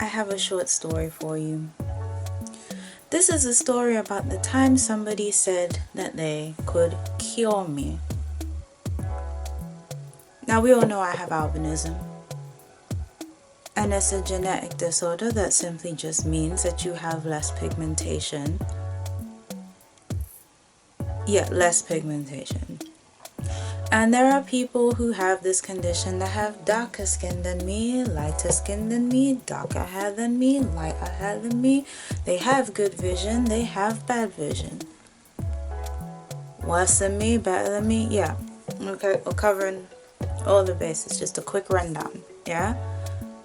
I have a short story for you. This is a story about the time somebody said that they could cure me. Now, we all know I have albinism. And it's a genetic disorder that simply just means that you have less pigmentation. Yeah, less pigmentation. And there are people who have this condition that have darker skin than me, lighter skin than me, darker hair than me, lighter hair than me. They have good vision, they have bad vision. Worse than me, better than me, yeah. Okay, we're covering all the bases, just a quick rundown, yeah?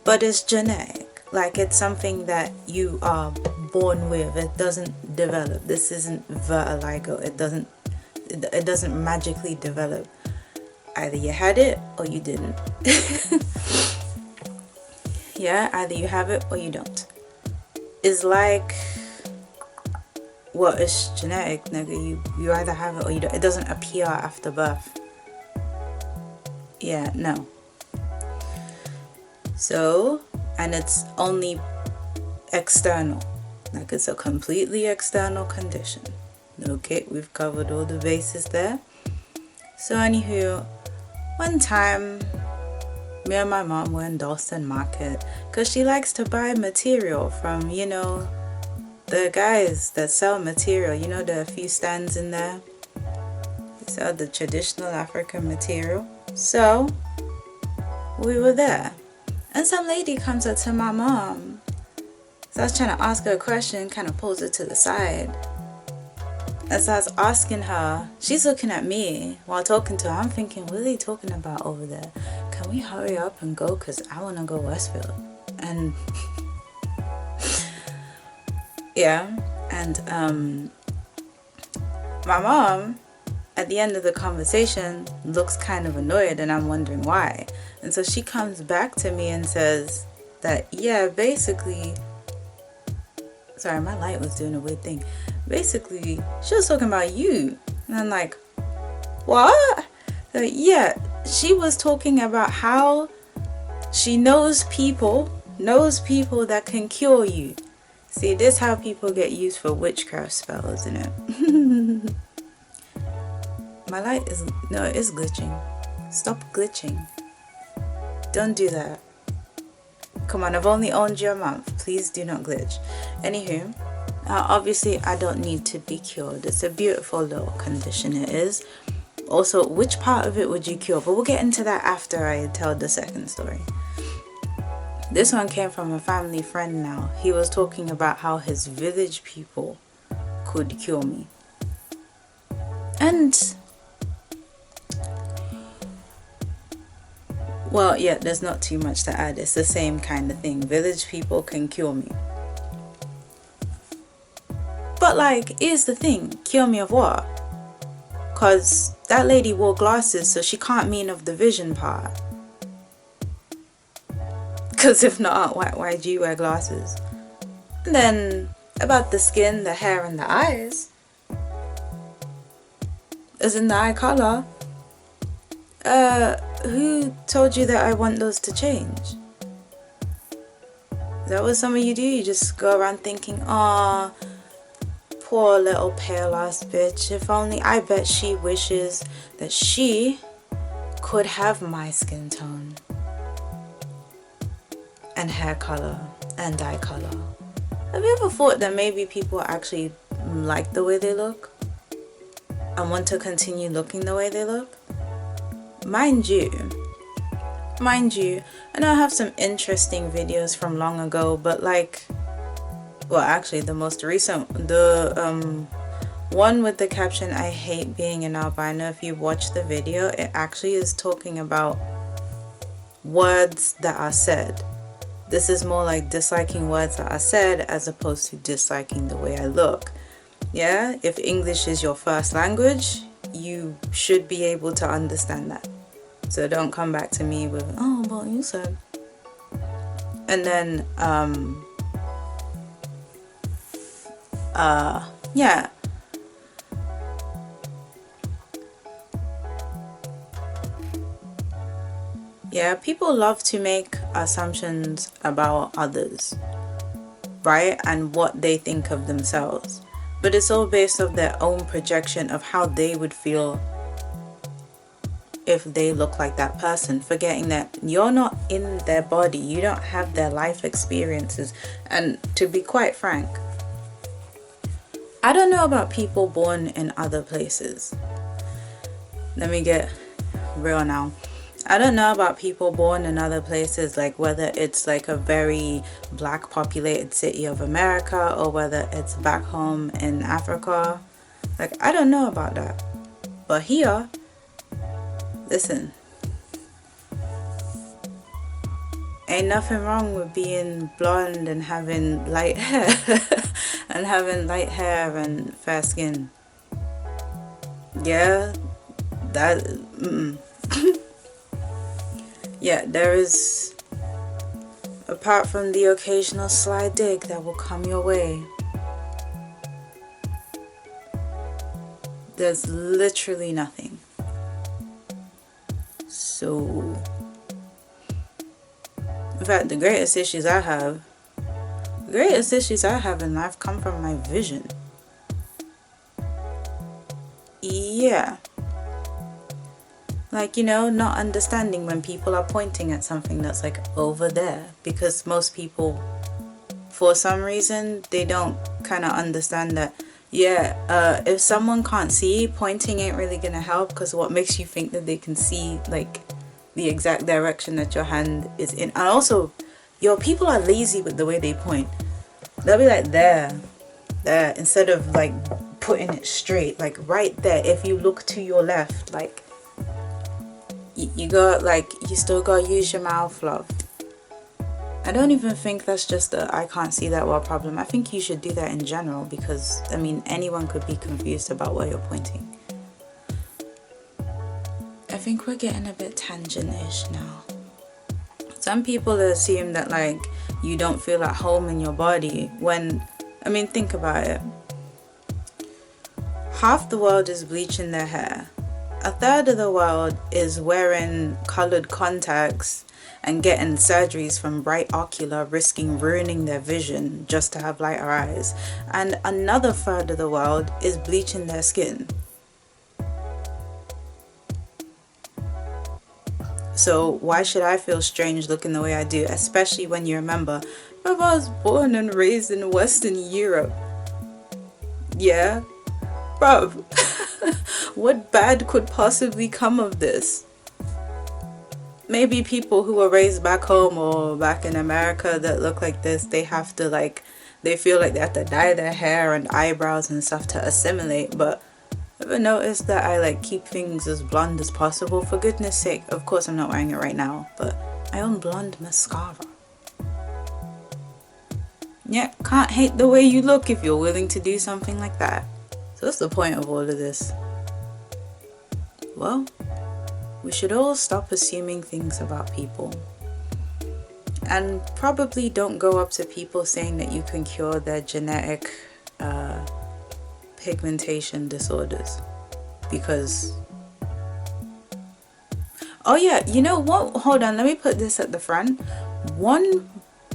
But it's genetic, like it's something that you are born with. It doesn't develop. This isn't vitiligo. It doesn't magically develop. Either you had it or you didn't. Yeah, either you have it or you don't. It's like, well, it's genetic, nigga. You either have it or you don't. It doesn't appear after birth. Yeah, no. So, and it's only external. Like it's a completely external condition. Okay, we've covered all the bases there. So anywho, one time, me and my mom were in Dalston Market because she likes to buy material from, you know, the guys that sell material. You know, there are a few stands in there. They sell the traditional African material. So, we were there. And some lady comes up to my mom. So I was trying to ask her a question, kind of pulls her to the side. As I was asking her, she's looking at me while talking to her. I'm thinking, what are they talking about over there? Can we hurry up and go? Because I want to go Westfield. And yeah. And my mom, at the end of the conversation, looks kind of annoyed, and I'm wondering why. And so she comes back to me and says that, yeah, basically, sorry, my light was doing a weird thing. Basically, she was talking about you. And I'm like, what? Like, yeah, she was talking about how she knows people that can cure you. See, this is how people get used for witchcraft spells, isn't it? My light is, no, it's glitching. Stop glitching. Don't do that. Come on, I've only owned you a month. Please do not glitch. Anywho, obviously I don't need to be cured. It's a beautiful little condition, it is. Also, which part of it would you cure? But we'll get into that after I tell the second story. This one came from a family friend now. He was talking about how his village people could cure me. And well, yeah, there's not too much to add. It's the same kind of thing. Village people can cure me. But like, here's the thing. Cure me of what? Because that lady wore glasses, so she can't mean of the vision part. Because if not, why do you wear glasses? And then, about the skin, the hair, and the eyes. As in the eye color. Who told you that I want those to change? Is that what some of you do? You just go around thinking, "Aw, poor little pale ass bitch. If only," I bet she wishes that she could have my skin tone and hair color and eye color. Have you ever thought that maybe people actually like the way they look and want to continue looking the way they look? Mind you, I know I have some interesting videos from long ago, but like, well, actually the most recent, the one with the caption, "I hate being an albino," if you watch the video, it actually is talking about words that are said. This is more like disliking words that are said as opposed to disliking the way I look. Yeah, if English is your first language, you should be able to understand that. So don't come back to me with, "Oh, well, you said." And then, yeah. Yeah, people love to make assumptions about others, right? And what they think of themselves. But it's all based off their own projection of how they would feel if they look like that person, forgetting that you're not in their body, you don't have their life experiences. And to be quite frank, I don't know about people born in other places. Let me get real now. I don't know about people born in other places, like whether it's like a very black populated city of America or whether it's back home in Africa. Like, I don't know about that. But here, listen, ain't nothing wrong with being blonde and having light hair and having light hair and fair skin. Yeah, that yeah, there is, apart from the occasional sly dig that will come your way, there's literally nothing. So, in fact, the greatest issues I have in life come from my vision. Yeah. Like, not understanding when people are pointing at something that's like over there, because most people, for some reason, they don't kind of understand that, if someone can't see, pointing ain't really gonna help, because what makes you think that they can see like the exact direction that your hand is in? And also, people are lazy with the way they point. They'll be like there, instead of like putting it straight, like right there. If you look to your left, like you still gotta use your mouth, love. I don't even think that's just a I can't see that well problem. I think you should do that in general, because I mean, anyone could be confused about where you're pointing. I think we're getting a bit tangent-ish now. Some people assume that like you don't feel at home in your body when, I mean, think about it. Half the world is bleaching their hair. A third of the world is wearing colored contacts and getting surgeries from Bright Ocular, risking ruining their vision just to have lighter eyes. And another third of the world is bleaching their skin. So why should I feel strange looking the way I do, especially when you remember, I was born and raised in Western Europe. Yeah, bruv. What bad could possibly come of this? Maybe people who were raised back home or back in America that look like this, they feel like they have to dye their hair and eyebrows and stuff to assimilate. But ever noticed that I like keep things as blonde as possible? For goodness sake, of course I'm not wearing it right now, but I own blonde mascara. Yeah, can't hate the way you look if you're willing to do something like that. So what's the point of all of this? Well, we should all stop assuming things about people. And probably don't go up to people saying that you can cure their genetic pigmentation disorders. Because... oh yeah, you know what? Hold on, let me put this at the front.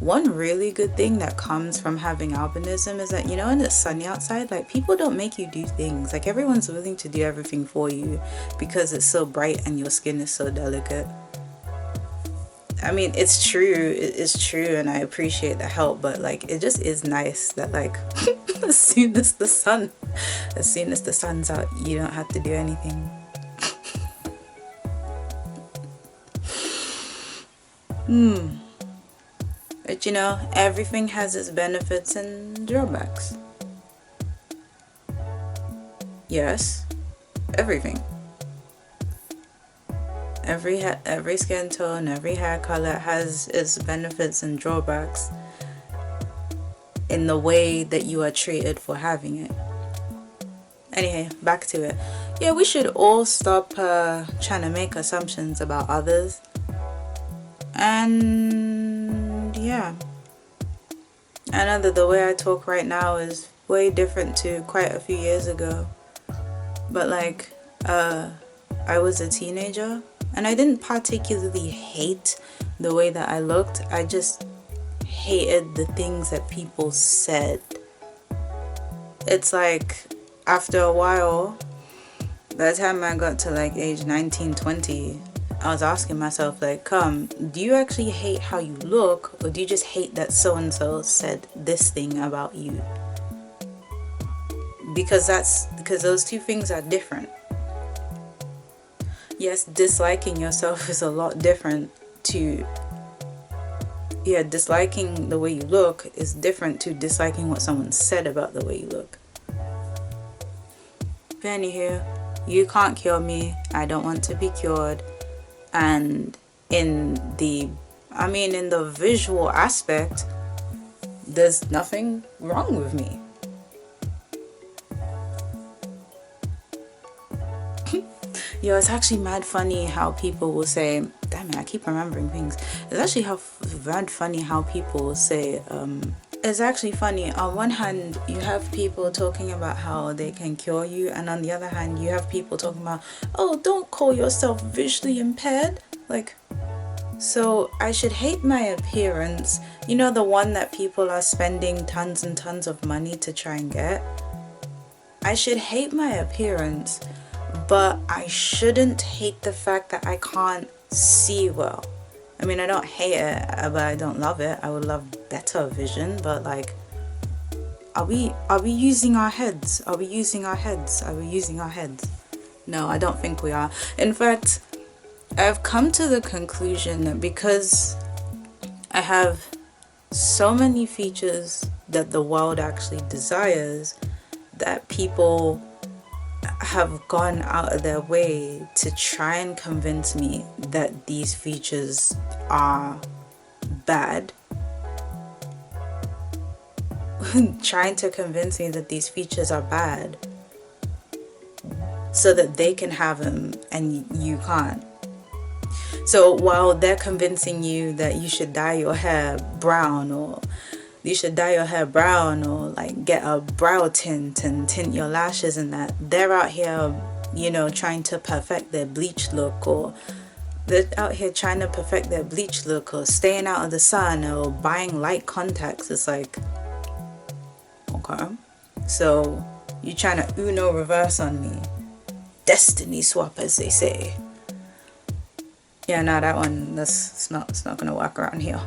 One really good thing that comes from having albinism is that, when it's sunny outside, like, people don't make you do things. Like, everyone's willing to do everything for you because it's so bright and your skin is so delicate. I mean, it's true, and I appreciate the help, but like, it just is nice that like, as soon as the sun's out, you don't have to do anything. But everything has its benefits and drawbacks. Yes, everything. Every skin tone, every hair color has its benefits and drawbacks in the way that you are treated for having it. Anyway, back to it. Yeah, we should all stop trying to make assumptions about others. And yeah, I know that the way I talk right now is way different to quite a few years ago. But like, I was a teenager And I didn't particularly hate the way that I looked. I just hated the things that people said. It's like, after a while, by the time I got to like age 19, 20, I was asking myself, like, do you actually hate how you look, or do you just hate that so-and-so said this thing about you? Because those two things are different. Yes, disliking yourself is a lot different to, disliking the way you look is different to disliking what someone said about the way you look. But anywho, you can't cure me. I don't want to be cured. And in the visual aspect, there's nothing wrong with me. Yo, it's actually mad funny how people will say, damn it, I keep remembering things. It's actually mad funny how people will say, it's actually funny. On one hand, you have people talking about how they can cure you, and on the other hand, you have people talking about, oh, don't call yourself visually impaired. Like, so I should hate my appearance. You know, the one that people are spending tons and tons of money to try and get? I should hate my appearance, but I shouldn't hate the fact that I can't see well. I mean, I don't hate it, but I don't love it. I would love better vision, but like, are we using our heads? Are we using our heads? Are we using our heads? No, I don't think we are. In fact, I've come to the conclusion that because I have so many features that the world actually desires, that people have gone out of their way to try and convince me that these features are bad. Trying to convince me that these features are bad so that they can have them and you can't. So while they're convincing you that you should dye your hair brown, or like get a brow tint and tint your lashes and that, they're out here, trying to perfect their bleach look, or staying out of the sun, or buying light contacts. It's like, okay, so you're trying to Uno reverse on me, destiny swap, as they say. Yeah, no, that one, it's not gonna work around here.